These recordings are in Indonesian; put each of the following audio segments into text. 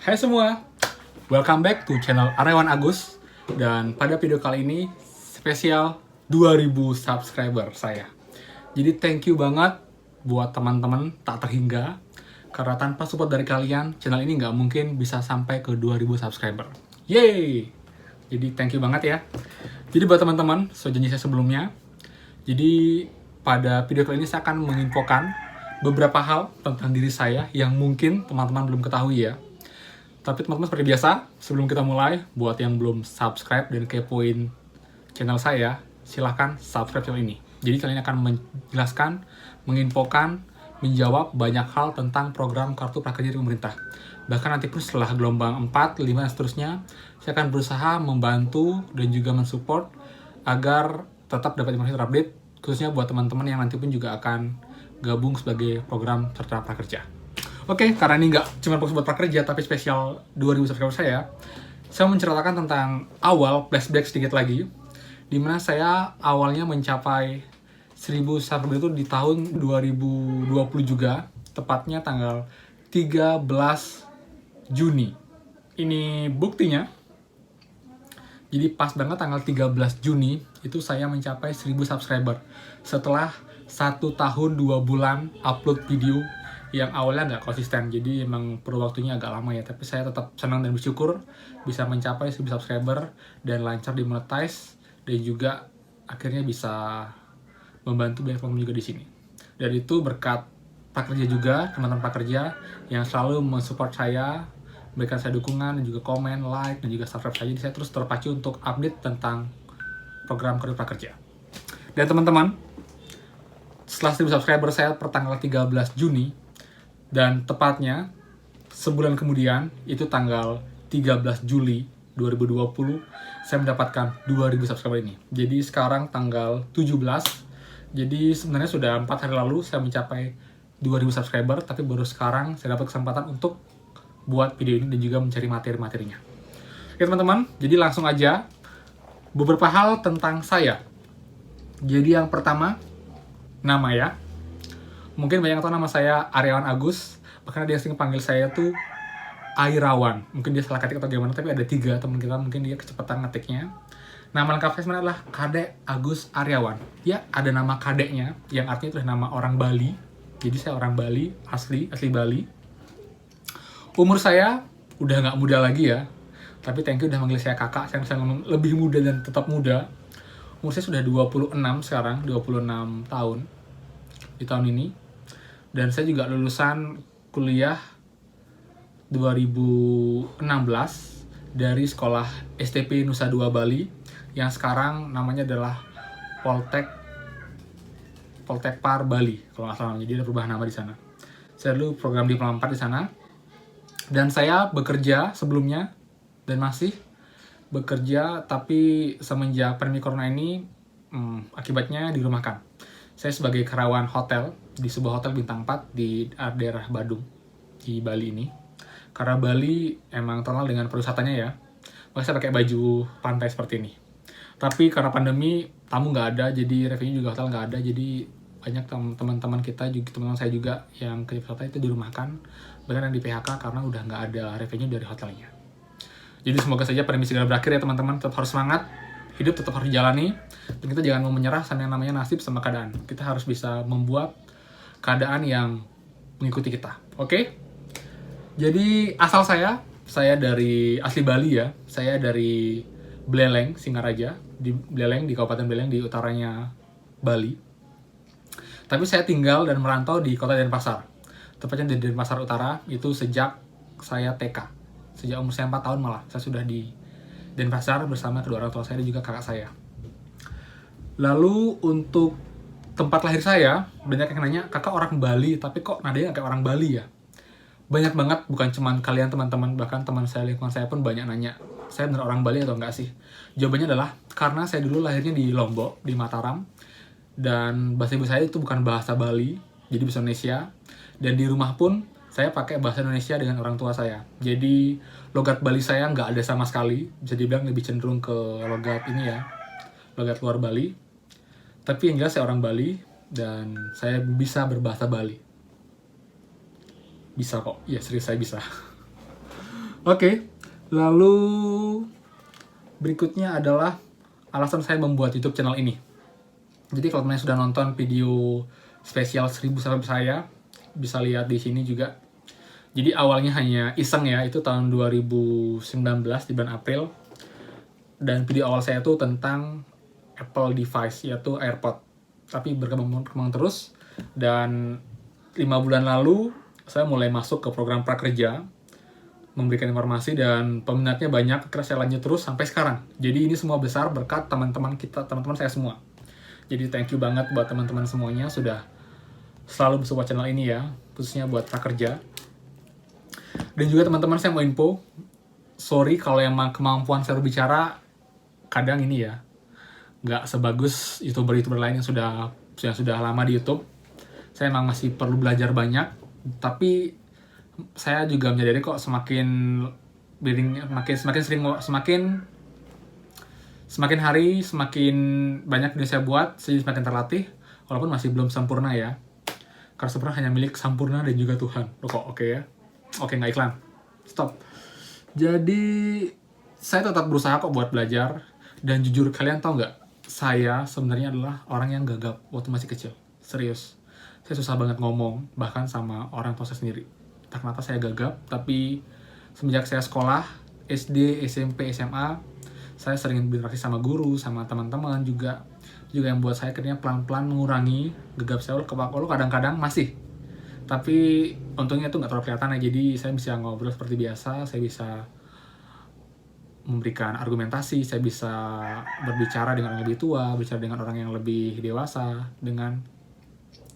Hai semua, welcome back to channel Aryawan Agus. Dan pada video kali ini spesial 2000 subscriber saya. Jadi thank you banget buat teman-teman tak terhingga. Karena tanpa support dari kalian, channel ini nggak mungkin bisa sampai ke 2000 subscriber. Yeay! Jadi thank you banget ya. Jadi buat teman-teman, so janji saya sebelumnya. Jadi pada video kali ini saya akan menginfokan beberapa hal tentang diri saya yang mungkin teman-teman belum ketahui ya. Tapi teman-teman seperti biasa, sebelum kita mulai, buat yang belum subscribe dan kepoin channel saya, silahkan subscribe channel ini. Jadi kalian akan menjelaskan, menginfokan, menjawab banyak hal tentang program kartu prakerja dari pemerintah. Bahkan nanti pun setelah gelombang 4, 5, dan seterusnya, saya akan berusaha membantu dan juga mensupport agar tetap dapat informasi terupdate, khususnya buat teman-teman yang nanti pun juga akan gabung sebagai program serta prakerja. Oke, karena ini nggak cuma fokus buat prakerja, tapi spesial 2000 subscriber saya menceritakan tentang awal flashback sedikit lagi, dimana saya awalnya mencapai 1000 subscriber itu di tahun 2020 juga, tepatnya tanggal 13 Juni. Ini buktinya. Jadi pas banget tanggal 13 Juni itu saya mencapai 1000 subscriber setelah 1 tahun 2 bulan upload video yang awalnya nggak konsisten, jadi emang perlu waktunya agak lama ya, tapi saya tetap senang dan bersyukur bisa mencapai 1000 subscriber dan lancar dimonetize, dan juga akhirnya bisa membantu banyak teman juga di sini. Dan itu berkat prakerja juga, teman-teman prakerja yang selalu mensupport saya, memberikan saya dukungan dan juga komen, like, dan juga subscribe saya. Jadi saya terus terpacu untuk update tentang program kartu prakerja. Dan teman-teman, setelah 1000 subscriber saya per tanggal 13 Juni, dan tepatnya sebulan kemudian, itu tanggal 13 Juli 2020, saya mendapatkan 2000 subscriber ini. Jadi sekarang tanggal 17, jadi sebenarnya sudah 4 hari lalu saya mencapai 2000 subscriber, tapi baru sekarang saya dapat kesempatan untuk buat video ini dan juga mencari materi-materinya. Oke teman-teman, jadi langsung aja beberapa hal tentang saya. Jadi yang pertama, nama ya. Mungkin banyak yang tahu nama saya Aryawan Agus, bahkan dia sering panggil saya tuh Airawan. Mungkin dia salah ketik atau gimana, tapi ada 3 teman kita, mungkin dia kecepatan ngetiknya. Nama lengkap saya sebenarnya adalah Kadek Agus Aryawan. Ya, ada nama kadeknya, yang artinya itu nama orang Bali. Jadi saya orang Bali, asli Bali. Umur saya udah nggak muda lagi ya, tapi thank you udah manggil saya kakak, saya bisa ngomong lebih muda dan tetap muda. Umur saya sudah 26 sekarang, 26 tahun di tahun ini. Dan saya juga lulusan kuliah 2016 dari sekolah STP Nusa Dua Bali, yang sekarang namanya adalah Poltek Par Bali kalau nggak salah. Jadi ada perubahan nama di sana. Saya dulu program Diploma 4 di sana. Dan saya bekerja sebelumnya dan masih bekerja, tapi semenjak pandemi corona ini akibatnya dirumahkan. Saya sebagai karyawan hotel di sebuah hotel bintang 4 di daerah Badung di Bali ini. Karena Bali emang terkenal dengan pariwisatanya ya, maka saya pakai baju pantai seperti ini. Tapi karena pandemi tamu nggak ada, jadi revenue juga hotel nggak ada, jadi banyak teman-teman kita juga, teman-teman saya juga yang kerja wisata itu dirumahkan, bahkan yang di PHK karena udah nggak ada revenue dari hotelnya. Jadi semoga saja pandemi segera berakhir ya teman-teman. Tetap harus semangat, hidup tetap harus dijalani, dan kita jangan mau menyerah sama yang namanya nasib sama keadaan. Kita harus bisa membuat keadaan yang mengikuti kita. Oke? Jadi asal saya dari asli Bali ya. Saya dari Beleleng, Singaraja, di Beleleng, di Kabupaten Beleleng di utaranya Bali. Tapi saya tinggal dan merantau di kota Denpasar. Tepatnya di Denpasar Utara, itu sejak saya TK. Sejak umur saya 4 tahun malah, saya sudah di Denpasar bersama kedua orang tua saya dan juga kakak saya. Lalu untuk tempat lahir saya, banyak yang nanya, kakak orang Bali, tapi kok nadanya kayak orang Bali ya? Banyak banget, bukan cuman kalian teman-teman, bahkan teman saya, lingkungan saya pun banyak nanya, saya bener orang Bali atau enggak sih? Jawabannya adalah, karena saya dulu lahirnya di Lombok, di Mataram, dan bahasa ibu saya itu bukan bahasa Bali, jadi bahasa Indonesia, dan di rumah pun saya pakai bahasa Indonesia dengan orang tua saya. Jadi logat Bali saya nggak ada sama sekali, bisa dibilang lebih cenderung ke logat ini ya, logat luar Bali. Tapi yang jelas saya orang Bali, dan saya bisa berbahasa Bali. Bisa kok, ya serius saya bisa. Oke, lalu berikutnya adalah alasan saya membuat YouTube channel ini. Jadi kalau teman sudah nonton video spesial 1000 subscriber saya, bisa lihat di sini juga. Jadi awalnya hanya iseng ya, itu tahun 2019 di bulan April. Dan video awal saya itu tentang Apple device, yaitu AirPod. Tapi berkembang terus, dan 5 bulan lalu saya mulai masuk ke program prakerja, memberikan informasi, dan peminatnya banyak. Akhirnya saya lanjut terus sampai sekarang. Jadi ini semua besar berkat teman-teman saya semua. Jadi thank you banget buat teman-teman semuanya sudah selalu bersupport channel ini ya, khususnya buat prakerja. Dan juga teman-teman, saya mau info, sorry kalau emang kemampuan saya berbicara kadang ini ya nggak sebagus youtuber lain yang sudah lama di YouTube. Saya emang masih perlu belajar banyak, tapi saya juga menyadari kok semakin hari semakin banyak video saya buat, saya semakin terlatih, walaupun masih belum sempurna ya. Karena sempurna hanya milik Sampurna dan juga Tuhan. Loh kok oke ya? Oke, nggak iklan. Stop. Jadi saya tetap berusaha kok buat belajar. Dan jujur, kalian tahu nggak? Saya sebenarnya adalah orang yang gagap waktu masih kecil. Serius. Saya susah banget ngomong, bahkan sama orang tua saya sendiri. Entah kenapa saya gagap, tapi semenjak saya sekolah, SD, SMP, SMA, saya sering berinteraksi sama guru, sama teman-teman juga yang buat saya akhirnya pelan-pelan mengurangi gagap saya. Kalau kadang-kadang masih, tapi untungnya itu nggak terlalu kelihatan ya. Jadi saya bisa ngobrol seperti biasa, saya bisa memberikan argumentasi, saya bisa berbicara dengan orang yang lebih tua, bicara dengan orang yang lebih dewasa, dengan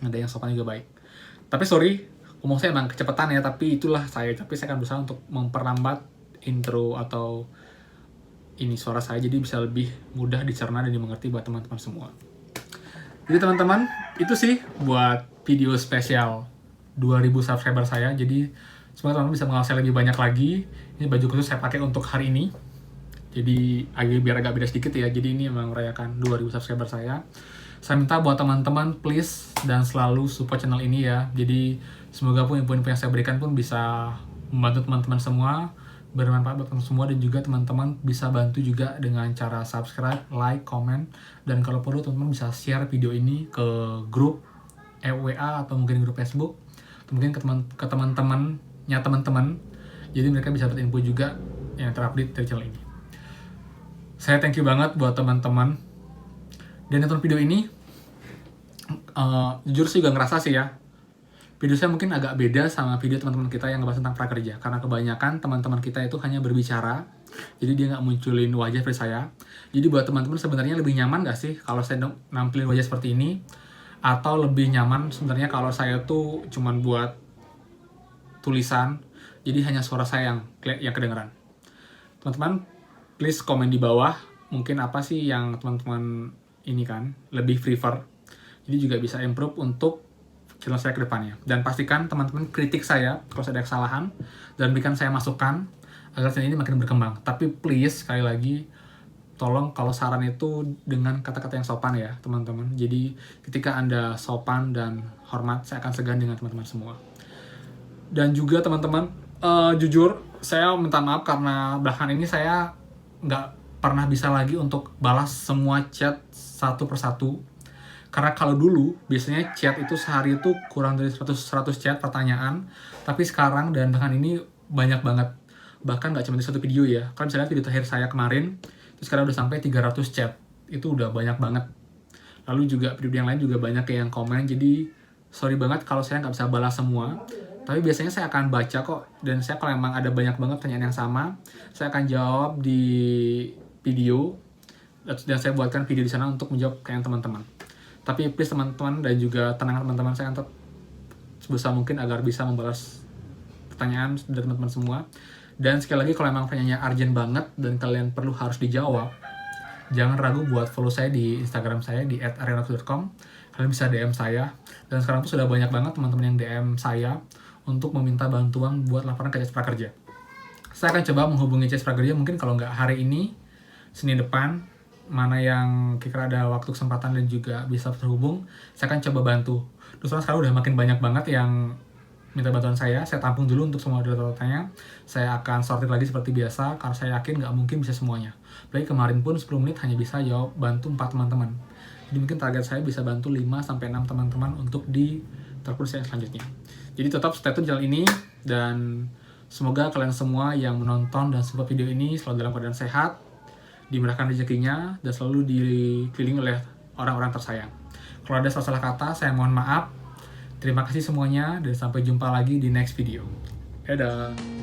ada yang sopan juga baik. Tapi sorry, ngomong saya emang kecepatan ya, tapi itulah saya. Tapi saya akan berusaha untuk memperlambat intro atau ini suara saya, jadi bisa lebih mudah dicerna dan dimengerti buat teman-teman semua. Jadi teman-teman, itu sih buat video spesial 2000 subscriber saya. Jadi semoga teman-teman bisa mengenal saya lebih banyak lagi. Ini baju khusus saya pakai untuk hari ini. Jadi biar agak beda sedikit ya. Jadi ini memang merayakan 2000 subscriber saya. Saya minta buat teman-teman please dan selalu support channel ini ya. Jadi semoga pun info-info yang saya berikan pun bisa membantu teman-teman semua, bermanfaat buat teman semua, dan juga teman-teman bisa bantu juga dengan cara subscribe, like, comment, dan kalau perlu teman-teman bisa share video ini ke grup WA atau mungkin grup Facebook, atau mungkin ke teman-temannya teman-teman, jadi mereka bisa dapat info juga yang terupdate dari channel ini. Saya thank you banget buat teman-teman dan nonton video ini. Jujur sih juga ngerasa sih ya, video saya mungkin agak beda sama video teman-teman kita yang ngebahas tentang prakerja, karena kebanyakan teman-teman kita itu hanya berbicara, jadi dia nggak munculin wajah seperti saya. Jadi buat teman-teman sebenarnya lebih nyaman nggak sih kalau saya nampilin wajah seperti ini, atau lebih nyaman sebenarnya kalau saya tuh cuman buat tulisan, jadi hanya suara saya yang kedengeran? Teman-teman please komen di bawah, mungkin apa sih yang teman-teman ini kan lebih prefer, jadi juga bisa improve untuk channel saya ke depannya. Dan pastikan teman-teman kritik saya kalau ada kesalahan dan berikan saya masukan agar channel ini makin berkembang. Tapi please, sekali lagi, tolong kalau saran itu dengan kata-kata yang sopan ya teman-teman. Jadi ketika Anda sopan dan hormat, saya akan segan dengan teman-teman semua. Dan juga teman-teman, jujur saya minta maaf karena belakangan ini saya nggak pernah bisa lagi untuk balas semua chat satu persatu. Karena kalau dulu, biasanya chat itu sehari itu kurang dari 100 chat pertanyaan. Tapi sekarang dan bahkan ini banyak banget. Bahkan nggak cuma di satu video ya. Kan misalnya video terakhir saya kemarin, terus sekarang udah sampai 300 chat. Itu udah banyak banget. Lalu juga video yang lain juga banyak yang komen. Jadi sorry banget kalau saya nggak bisa balas semua. Tapi biasanya saya akan baca kok. Dan saya kalau emang ada banyak banget pertanyaan yang sama, saya akan jawab di video. Dan saya buatkan video di sana untuk menjawab kayak teman-teman. Tapi please teman-teman dan juga tenang teman-teman, saya tetap sebisa mungkin agar bisa membalas pertanyaan dari teman-teman semua. Dan sekali lagi kalau emang pertanyaannya urgent banget dan kalian perlu harus dijawab, jangan ragu buat follow saya di Instagram saya di @arianagus.com. Kalian bisa DM saya. Dan sekarang tuh sudah banyak banget teman-teman yang DM saya untuk meminta bantuan buat laporan ke CS Prakerja. Saya akan coba menghubungi CS Prakerja mungkin kalau nggak hari ini, Senin depan. Mana yang kira-kira ada waktu kesempatan dan juga bisa terhubung, saya akan coba bantu. Terus sekarang udah makin banyak banget yang minta bantuan saya tampung dulu untuk semua data-datanya. Saya akan sortir lagi seperti biasa, karena saya yakin nggak mungkin bisa semuanya. Apalagi kemarin pun 10 menit hanya bisa bantu 4 teman-teman. Jadi mungkin target saya bisa bantu 5-6 teman-teman untuk di terus yang selanjutnya. Jadi tetap stay tune channel ini, dan semoga kalian semua yang menonton dan support video ini selalu dalam keadaan sehat, dimurahkan rezekinya, dan selalu dikelilingi oleh orang-orang tersayang. Kalau ada salah kata, saya mohon maaf. Terima kasih semuanya, dan sampai jumpa lagi di next video. Dadah!